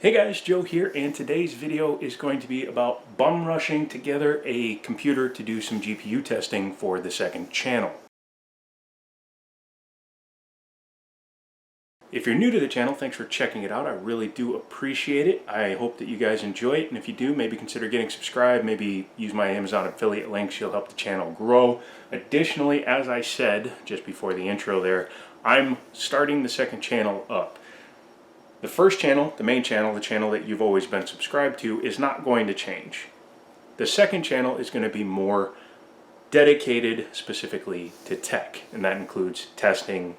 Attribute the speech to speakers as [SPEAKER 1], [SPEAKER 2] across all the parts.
[SPEAKER 1] Hey guys, Joe here, and today's video is going to be about bum rushing together a computer to do some GPU testing for the second channel. If you're new to the channel, thanks for checking it out. I really do appreciate it. I hope that you guys enjoy it, and if you do, maybe consider getting subscribed, maybe use my Amazon affiliate links. You'll help the channel grow. Additionally, as I said just before the intro there, I'm starting the second channel up. The first channel, the main channel, the channel that you've always been subscribed to, is not going to change. The second channel is going to be more dedicated specifically to tech, and that includes testing,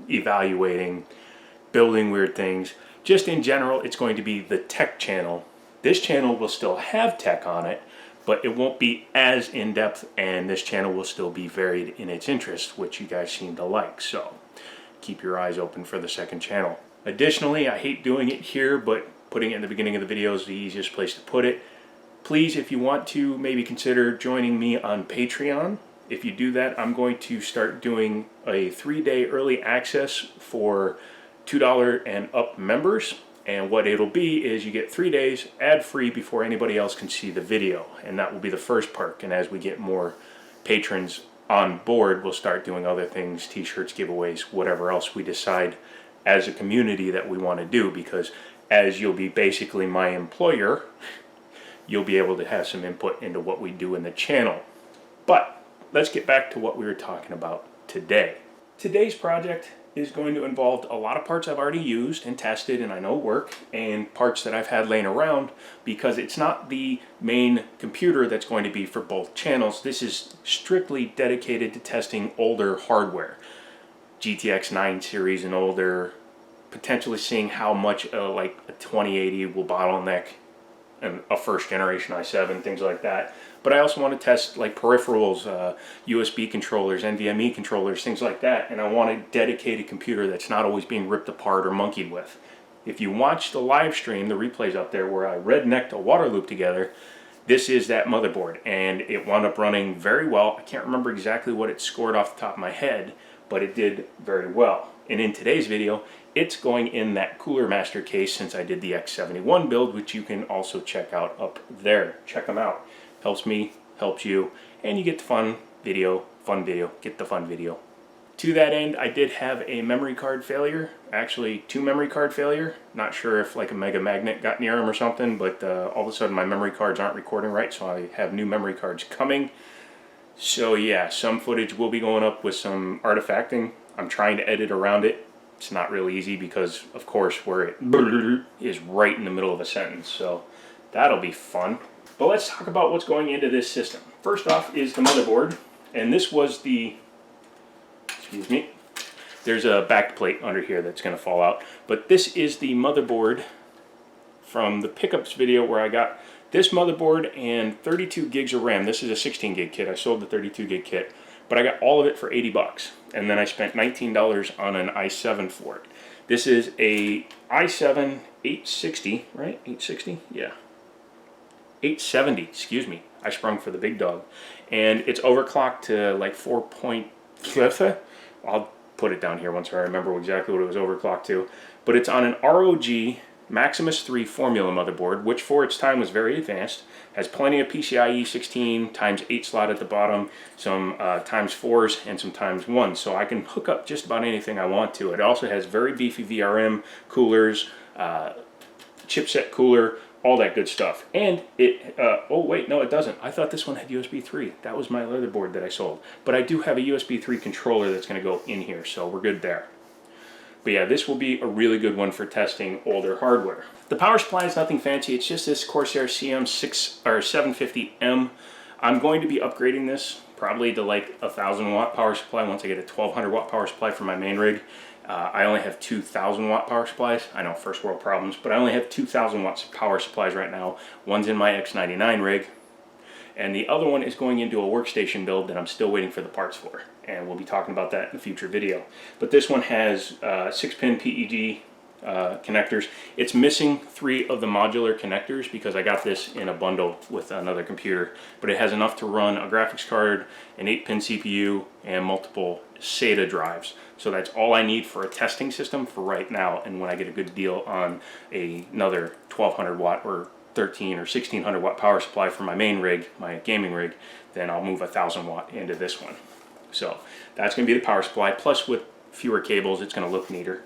[SPEAKER 1] evaluating, building weird things. Just in general, it's going to be the tech channel. This channel will still have tech on it, but it won't be as in-depth, and this channel will still be varied in its interests, which you guys seem to like. So keep your eyes open for the second channel. Additionally, I hate doing it here, but putting it in the beginning of the video is the easiest place to put it. Please, if you want to, maybe consider joining me on Patreon. If you do that, I'm going to start doing a 3-day early access for $2 and up members. And what it'll be is you get 3 days ad-free before anybody else can see the video. And that will be the first perk. And as we get more patrons on board, we'll start doing other things, t-shirts, giveaways, whatever else we decide as a community that we want to do, because as you'll be basically my employer, you'll be able to have some input into what we do in the channel. But let's get back to what we were talking about today. Today's project is going to involve a lot of parts I've already used and tested and I know work, and parts that I've had laying around, because it's not the main computer that's going to be for both channels. This is strictly dedicated to testing older hardware. GTX 9 series and older, potentially seeing how much like a 2080 will bottleneck and a first generation i7, things like that. But I also want to test like peripherals, USB controllers, NVMe controllers, things like that. And I want a dedicated computer that's not always being ripped apart or monkeyed with. If you watch the live stream, the replay's up there where I rednecked a water loop together, this is that motherboard, and it wound up running very well. I can't remember exactly what it scored off the top of my head, but it did very well. And in today's video, it's going in that Cooler Master case, since I did the X71 build, which you can also check out up there. Check them out. Helps me, helps you, and you get the fun video, get the fun video. To that end, I did have a memory card failure, actually 2 memory card failure. Not sure if like a mega magnet got near them or something, but all of a sudden my memory cards aren't recording right, so I have new memory cards coming. So yeah, some footage will be going up with some artifacting. I'm trying to edit around it. It's not really easy because, of course, where it is right in the middle of a sentence. So that'll be fun. But let's talk about what's going into this system. First off is the motherboard. And this was the, excuse me, there's a back plate under here that's going to fall out. But this is the motherboard from the pickups video where I got this motherboard and 32 gigs of RAM. This is a 16 gig kit. I sold the 32 gig kit, but I got all of it for 80 bucks. And then I spent $19 on an i7 for it. This is a i7 860, right? 860? Yeah. 870, excuse me. I sprung for the big dog. And it's overclocked to like 4.5. I'll put it down here once I remember exactly what it was overclocked to. But it's on an ROG Maximus 3 formula motherboard, which for its time was very advanced. Has plenty of PCIe 16 times 8 slot at the bottom, some times 4s and some times 1s, so I can hook up just about anything I want to. It also has very beefy VRM coolers, chipset cooler, all that good stuff. And it, oh wait, no it doesn't. I thought this one had USB 3. That was my motherboard that I sold. But I do have a USB 3 controller that's going to go in here, so we're good there. But yeah, this will be a really good one for testing older hardware. The power supply is nothing fancy. It's just this Corsair CM750M. I'm going to be upgrading this probably to like a 1,000 watt power supply once I get a 1,200 watt power supply for my main rig. I only have 2,000 watt power supplies. I know, first world problems, but I only have 2,000 watts of power supplies right now. One's in my X99 rig, and the other one is going into a workstation build that I'm still waiting for the parts for. And we'll be talking about that in a future video. But this one has 6-pin PEG connectors. It's missing 3 of the modular connectors because I got this in a bundle with another computer, but it has enough to run a graphics card, an 8-pin CPU, and multiple SATA drives. So that's all I need for a testing system for right now, and when I get a good deal on another 1200 watt or 13 or 1600 watt power supply for my main rig, my gaming rig, then I'll move 1000 watt into this one. So that's going to be the power supply, plus with fewer cables it's going to look neater.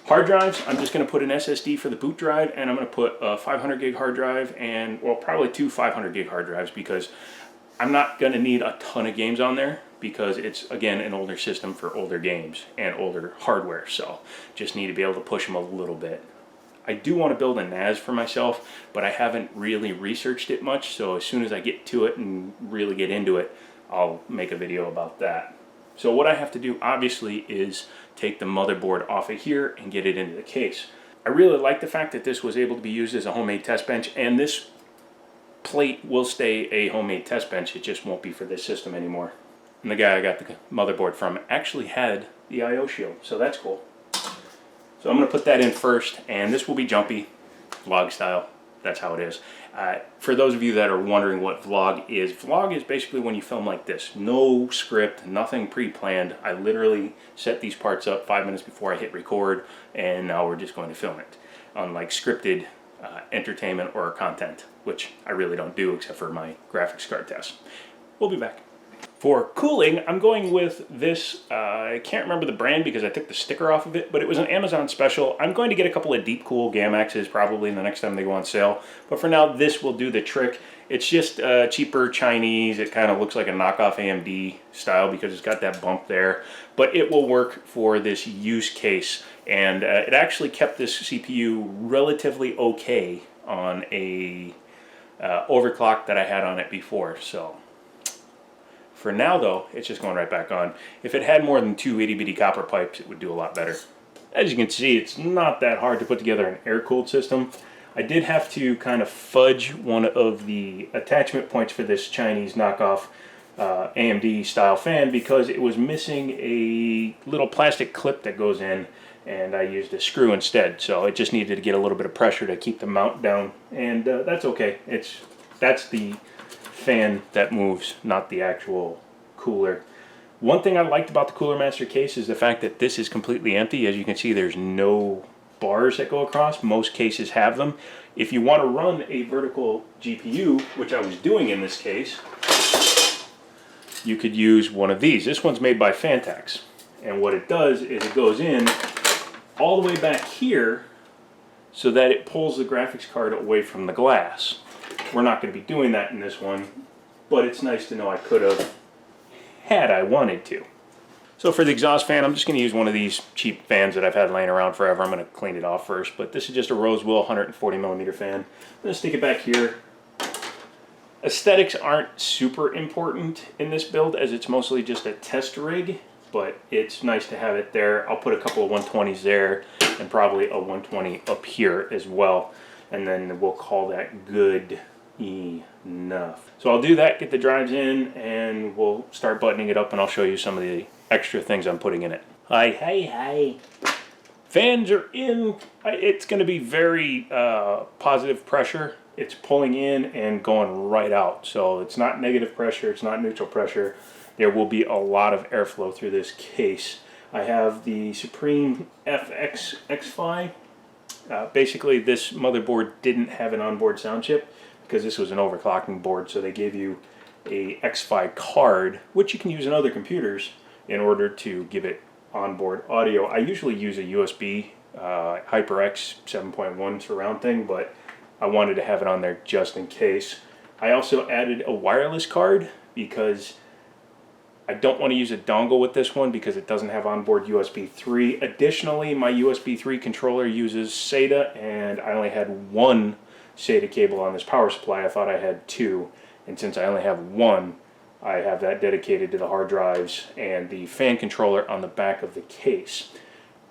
[SPEAKER 1] Hard drives, I'm just going to put an SSD for the boot drive, and I'm going to put a 500 gig hard drive, and well, probably 2 500 gig hard drives, because I'm not going to need a ton of games on there, because it's, again, an older system for older games and older hardware, so just need to be able to push them a little bit. I do want to build a NAS for myself, but I haven't really researched it much, so as soon as I get to it and really get into it, I'll make a video about that. So what I have to do, obviously, is take the motherboard off of here and get it into the case. I really like the fact that this was able to be used as a homemade test bench, and this plate will stay a homemade test bench. It just won't be for this system anymore. And the guy I got the motherboard from actually had the I/O shield, so that's cool. So I'm going to put that in first, and this will be jumpy, vlog style. That's how it is. For those of you that are wondering what vlog is basically when you film like this. No script, nothing pre-planned. I literally set these parts up 5 minutes before I hit record, and now we're just going to film it. Unlike scripted entertainment or content, which I really don't do except for my graphics card tests. We'll be back. For cooling, I'm going with this, I can't remember the brand because I took the sticker off of it, but it was an Amazon special. I'm going to get a couple of Deep Cool Gamaxes probably the next time they go on sale, but for now this will do the trick. It's just cheaper Chinese. It kind of looks like a knockoff AMD style because it's got that bump there, but it will work for this use case, and it actually kept this CPU relatively okay on a overclock that I had on it before. So for now, though, it's just going right back on. If it had more than 2 itty-bitty copper pipes, it would do a lot better. As you can see, it's not that hard to put together an air-cooled system. I did have to kind of fudge one of the attachment points for this Chinese knockoff AMD-style fan because it was missing a little plastic clip that goes in, and I used a screw instead. So it just needed to get a little bit of pressure to keep the mount down, and that's okay. That's the fan that moves, not the actual cooler. One thing I liked about the Cooler Master case is the fact that this is completely empty. As you can see, there's no bars that go across. Most cases have them. If you want to run a vertical GPU, which I was doing in this case, you could use one of these. This one's made by Fantex, and what it does is it goes in all the way back here so that it pulls the graphics card away from the glass. We're not going to be doing that in this one, but it's nice to know I could have had I wanted to. So for the exhaust fan, I'm just going to use one of these cheap fans that I've had laying around forever. I'm going to clean it off first, but this is just a Rosewill 140mm fan. I'm going to stick it back here. Aesthetics aren't super important in this build as it's mostly just a test rig, but it's nice to have it there. I'll put a couple of 120s there and probably a 120 up here as well, and then we'll call that good enough. So I'll do that, get the drives in, and we'll start buttoning it up, and I'll show you some of the extra things I'm putting in it. Hi. Fans are in. It's going to be very positive pressure. It's pulling in and going right out. So it's not negative pressure, it's not neutral pressure. There will be a lot of airflow through this case. I have the Supreme FX X-Fi. Basically, this motherboard didn't have an onboard sound chip because this was an overclocking board, so they gave you a X-Fi card, which you can use in other computers in order to give it onboard audio. I usually use a USB HyperX 7.1 surround thing, but I wanted to have it on there just in case. I also added a wireless card because I don't want to use a dongle with this one because it doesn't have onboard USB 3. Additionally, my USB 3 controller uses SATA, and I only had one SATA cable on this power supply. I thought I had two, and since I only have one, I have that dedicated to the hard drives and the fan controller on the back of the case.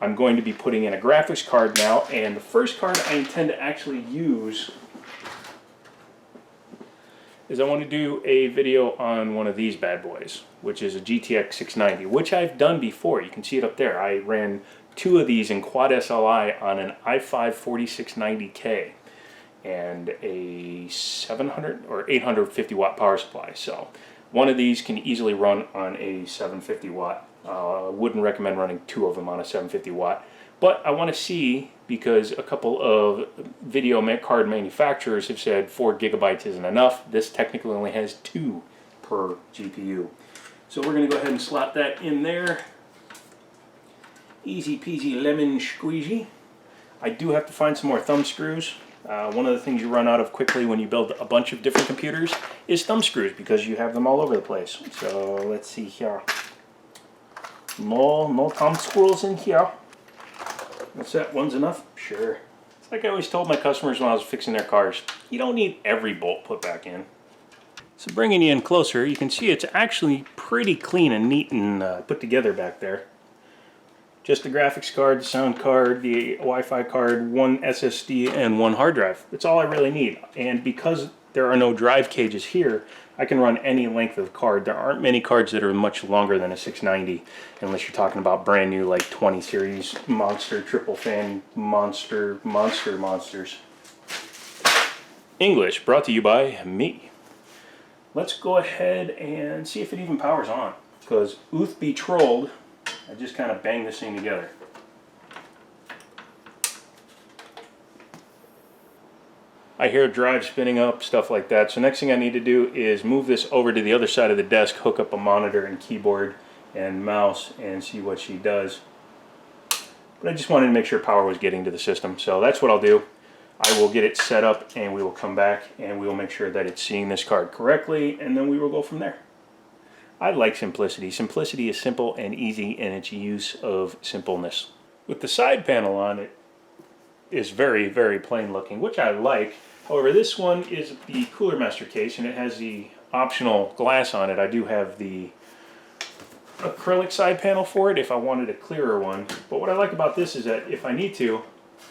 [SPEAKER 1] I'm going to be putting in a graphics card now, and the first card I intend to actually use is I want to do a video on one of these bad boys, which is a GTX 690, which I've done before. You can see it up there. I ran 2 of these in quad SLI on an i5 4690K and a 700 or 850 watt power supply. So one of these can easily run on a 750 watt. Wouldn't recommend running 2 of them on a 750 watt. But I want to see, because a couple of video card manufacturers have said 4 gigabytes isn't enough. This technically only has 2 per GPU. So we're going to go ahead and slot that in there. Easy peasy lemon squeezy. I do have to find some more thumb screws. One of the things you run out of quickly when you build a bunch of different computers is thumb screws, because you have them all over the place. So let's see here. No thumb screws in here. What's that? One's enough? Sure. It's like I always told my customers when I was fixing their cars. You don't need every bolt put back in. So bringing you in closer, you can see it's actually pretty clean and neat and put together back there. Just the graphics card, the sound card, the Wi-Fi card, 1 SSD, and 1 hard drive. That's all I really need. And because there are no drive cages here, I can run any length of card. There aren't many cards that are much longer than a 690, unless you're talking about brand new, like 20 series monster triple fan monsters. English brought to you by me. Let's go ahead and see if it even powers on, because ooth be trolled, I just kind of banged this thing together. I hear drive spinning up, stuff like that. So next thing I need to do is move this over to the other side of the desk, hook up a monitor and keyboard and mouse, and see what she does. But I just wanted to make sure power was getting to the system. So that's what I'll do. I will get it set up and we will come back and we will make sure that it's seeing this card correctly, and then we will go from there. I like simplicity. Simplicity is simple and easy in its use of simpleness. With the side panel on, it is very, very plain looking, which I like. However, this one is the Cooler Master case and it has the optional glass on it. I do have the acrylic side panel for it if I wanted a clearer one. But what I like about this is that if I need to,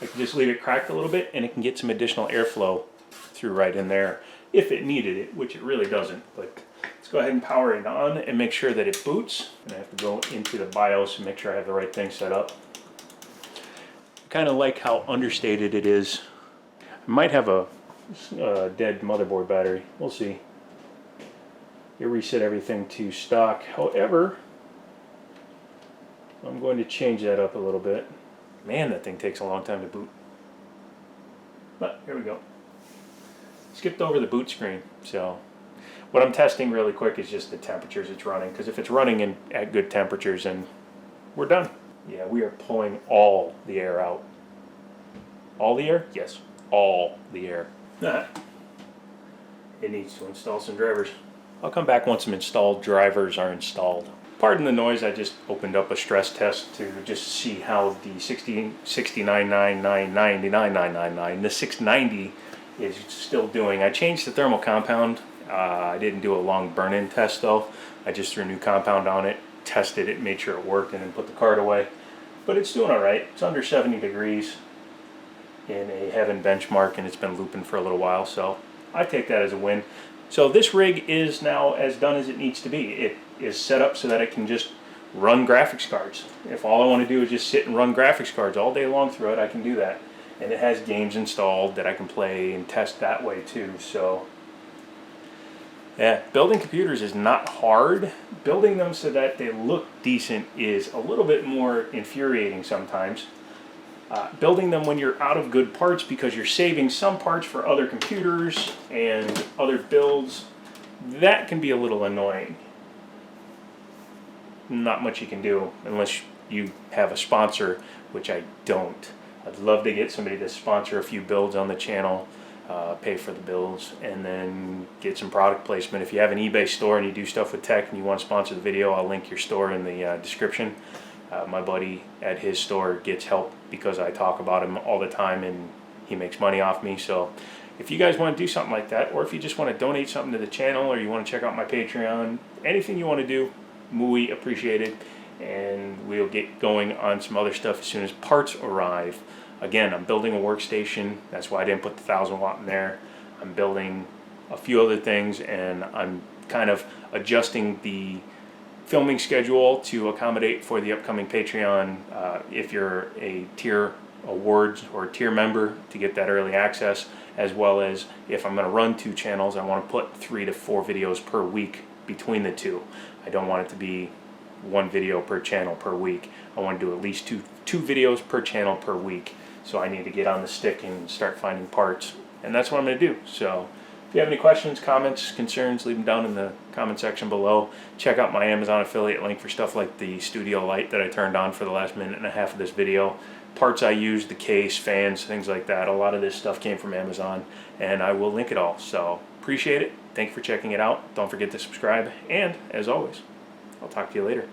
[SPEAKER 1] I can just leave it cracked a little bit and it can get some additional airflow through right in there if it needed it, which it really doesn't. But let's go ahead and power it on and make sure that it boots. And I have to go into the BIOS and make sure I have the right thing set up. Kind of like how understated it is. I might have a dead motherboard battery. We'll see. You reset everything to stock. However, I'm going to change that up a little bit. Man, that thing takes a long time to boot. But here we go. Skipped over the boot screen. So what I'm testing really quick is just the temperatures it's running, because if it's running at good temperatures, then we're done. Yeah, we are pulling all the air out. All the air? Yes, all the air. It needs to install some drivers. I'll come back once some installed drivers are installed. Pardon the noise, I just opened up a stress test to just see how the 6999999, the 690 is still doing. I changed the thermal compound. I didn't do a long burn-in test though. I just threw new compound on it, tested it, made sure it worked, and then put the card away. But it's doing alright. It's under 70 degrees in a heaven benchmark, and it's been looping for a little while, so I take that as a win. So this rig is now as done as it needs to be. It is set up so that it can just run graphics cards. If all I want to do is just sit and run graphics cards all day long through it, I can do that. And it has games installed that I can play and test that way too. So yeah, building computers is not hard. Building them so that they look decent is a little bit more infuriating sometimes. Building them when you're out of good parts because you're saving some parts for other computers and other builds, that can be a little annoying. Not much you can do unless you have a sponsor, which I don't. I'd love to get somebody to sponsor a few builds on the channel, pay for the builds, and then get some product placement. If you have an eBay store and you do stuff with tech and you want to sponsor the video, I'll link your store in the description. My buddy at his store gets help because I talk about him all the time and he makes money off me. So if you guys want to do something like that, or if you just want to donate something to the channel, or you want to check out my Patreon, anything you want to do, muy appreciated. And we'll get going on some other stuff as soon as parts arrive. Again, I'm building a workstation. That's why I didn't put the 1000 watt in there. I'm building a few other things, and I'm kind of adjusting the filming schedule to accommodate for the upcoming Patreon. If you're a tier awards or tier member, to get that early access, as well as if I'm going to run 2 channels, I want to put 3 to 4 videos per week between the 2. I don't want it to be 1 video per channel per week. I want to do at least two videos per channel per week. So I need to get on the stick and start finding parts, and that's what I'm going to do. So if you have any questions, comments, concerns, leave them down in the comment section below. Check out my Amazon affiliate link for stuff like the studio light that I turned on for the last minute and a half of this video. Parts I used, the case, fans, things like that. A lot of this stuff came from Amazon, and I will link it all. So appreciate it. Thank you for checking it out. Don't forget to subscribe, and as always, I'll talk to you later.